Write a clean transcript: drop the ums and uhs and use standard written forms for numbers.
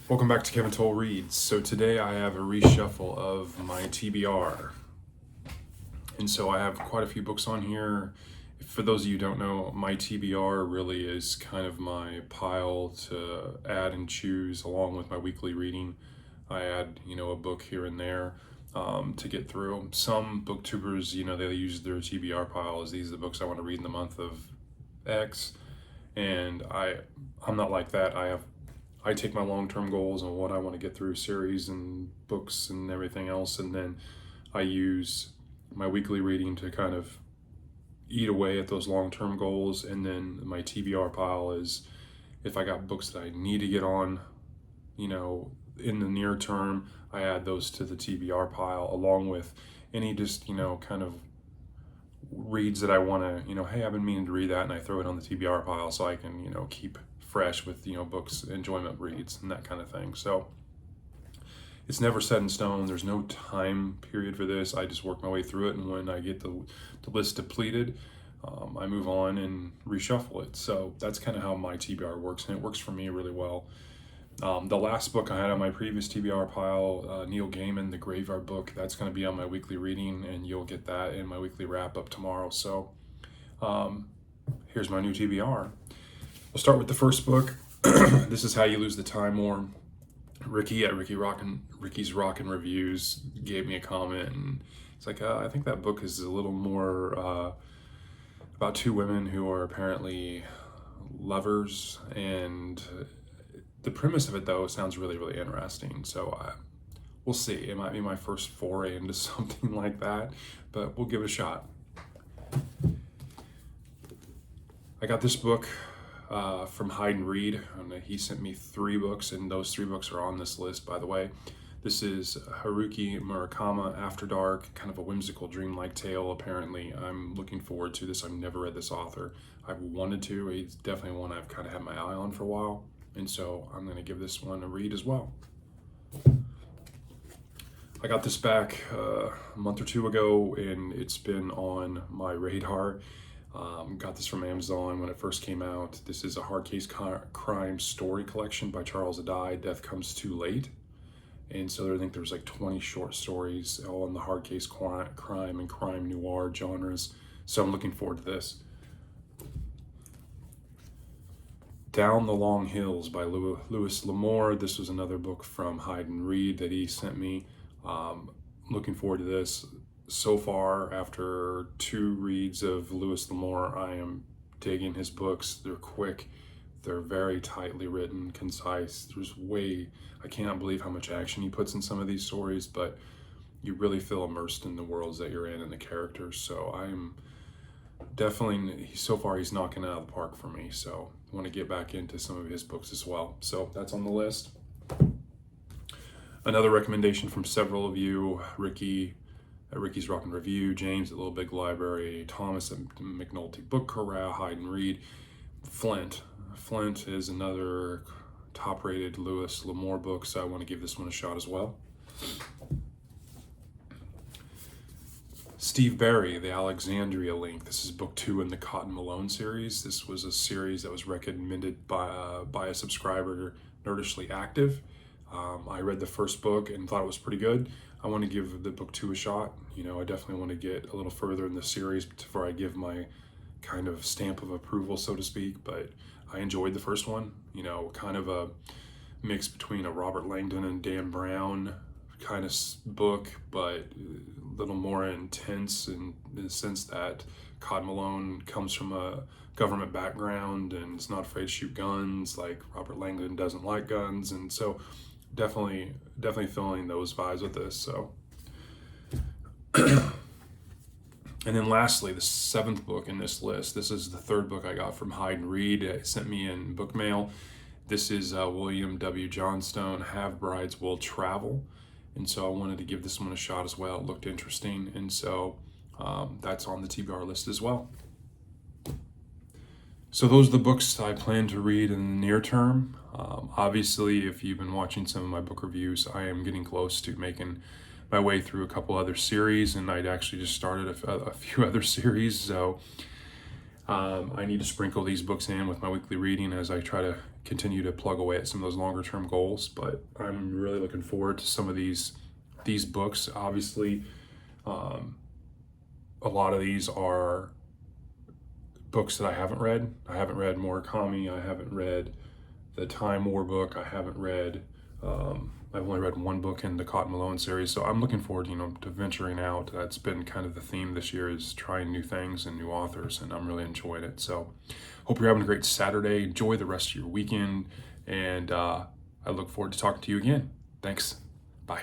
Welcome back to Kevin Toll Reads. So today I have a reshuffle of my TBR. And so I have quite a few books on here. For those of you who don't know, my TBR really is kind of my pile to add and choose along with my weekly reading. I add, a book here and there to get through. Some booktubers, they use their TBR pile as these are the books I want to read in the month of X. And I'm not like that. I take my long-term goals and what I want to get through series and books and everything else, and then I use my weekly reading to kind of eat away at those long-term goals. And then my TBR pile is if I got books that I need to get on, in the near term, I add those to the TBR pile along with any just, kind of reads that I want to, hey, I've been meaning to read that, and I throw it on the TBR pile so I can, keep fresh with, books, enjoyment reads and that kind of thing. So it's never set in stone. There's no time period for this. I just work my way through it, and when I get the list depleted, I move on and reshuffle it. So that's kind of how my TBR works, and it works for me really well. The last book I had on my previous TBR pile, Neil Gaiman, The Graveyard Book, that's going to be on my weekly reading, and you'll get that in my weekly wrap-up tomorrow. So here's my new TBR. We'll start with the first book. This is How You Lose the Time War. Ricky at Ricky's Rockin' Reviews gave me a comment, and it's like, I think that book is a little more about two women who are apparently lovers, and the premise of it, though, sounds really, really interesting. So we'll see. It might be my first foray into something like that, but we'll give it a shot. I got this book from Hyde and Reed, and he sent me 3 books, and those 3 books are on this list, by the way. This is Haruki Murakami, After Dark, kind of a whimsical dreamlike tale, apparently. I'm looking forward to this. I've never read this author. I've wanted to. He's definitely one I've kind of had my eye on for a while, and so I'm going to give this one a read as well. I got this back a month or 2 ago, and it's been on my radar. Got this from Amazon when it first came out. This is a hard case crime story collection by Charles Adai, Death Comes Too Late. And so I think there's like 20 short stories all in the hard case crime and crime noir genres. So I'm looking forward to this. Down the Long Hills by Louis L'Amour. This was another book from Hyde and Reed that he sent me. Looking forward to this. So far, after 2 reads of Louis L'Amour, I am digging his books. They're quick, they're very tightly written, concise. I cannot believe how much action he puts in some of these stories, but you really feel immersed in the worlds that you're in and the characters. So I'm definitely, so far he's knocking it out of the park for me. So I want to get back into some of his books as well. So that's on the list. Another recommendation from several of you, Ricky at Ricky's Rockin' Review, James at Little Big Library, Thomas at McNulty Book Corral, Hyde and Reed. Flint. Flint is another top-rated Louis L'Amour book, so I want to give this one a shot as well. Steve Berry, The Alexandria Link. This is book 2 in the Cotton Malone series. This was a series that was recommended by a subscriber, Nerdishly Active. I read the first book and thought it was pretty good. I want to give the book 2 a shot. I definitely want to get a little further in the series before I give my kind of stamp of approval, so to speak. But I enjoyed the first one. Kind of a mix between a Robert Langdon and Dan Brown kind of book, but a little more intense in the sense that Cotton Malone comes from a government background and is not afraid to shoot guns, like Robert Langdon doesn't like guns, and so definitely feeling those vibes with this. So and then lastly, the 7th book in this list. This is the 3rd book I got from Hyde and Reed. It sent me in book mail. This is William W. Johnstone, Have Brides Will Travel. And so I wanted to give this one a shot as well. It looked interesting, and so that's on the TBR list as well. So those are the books I plan to read in the near term. Obviously, if you've been watching some of my book reviews, I am getting close to making my way through a couple other series, and I'd actually just started a few other series. So I need to sprinkle these books in with my weekly reading as I try to continue to plug away at some of those longer term goals. But I'm really looking forward to some of these books. Obviously, a lot of these are books that I haven't read. I haven't read Murakami. I haven't read the Time War book. I haven't read. I've only read one book in the Cotton Malone series, so I'm looking forward, to venturing out. That's been kind of the theme this year, is trying new things and new authors, and I'm really enjoying it. So, hope you're having a great Saturday. Enjoy the rest of your weekend, and I look forward to talking to you again. Thanks. Bye.